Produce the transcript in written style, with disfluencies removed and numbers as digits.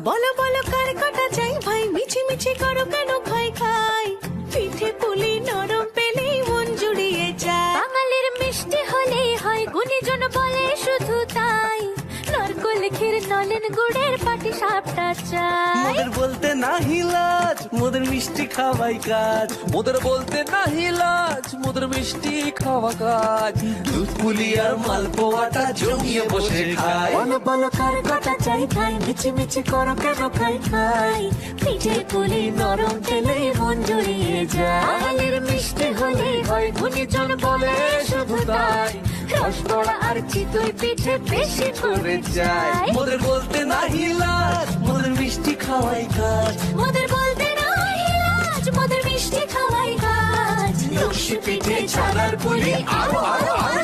বলো বলো কার কাটা চাই ভাই, মিছি মিছি করো কেন খাই খাই, পিঠে পুলি নরম পেলেই মন জুড়িয়ে যায়। বাঙালির মিষ্টি হলেই হয়, গুণীজন বলে শুধু তাই, নারকোল ক্ষীর নলেন গুড়ের পাটি সাপটা চাই। মোদের বলতে নাহি লাজ, মোদের মিষ্টি খাওয়াই কাজ। মোদের বলতে নাহি লাজ, মোদের মিষ্টি খাওয়া কাজ। দুধ পুলি আর মালপোয়াটা জমিয়ে বসে খায়। বলো বলো কার কাটা চাই ভাই, মিছি মিছি করো কেন খাই খাই, পিঠে পুলি নরম পেলেই মন জুড়িয়ে যায়। বাঙালির মিষ্টি হলেই হয়, গুণীজন বলে শুধু তাই, রসগোল্লা আর চিতই পিঠে বেশি করে চাই। মোদের বলতে নাহি লাজ, মোদের মিষ্টি খাওয়াই কাজ। মোদের বলতে নাই লাজ, মোদের মিষ্টি খাওয়াই কাজ। লক্ষ্মী পিঠে ছানার পুলি আরো আরো আরো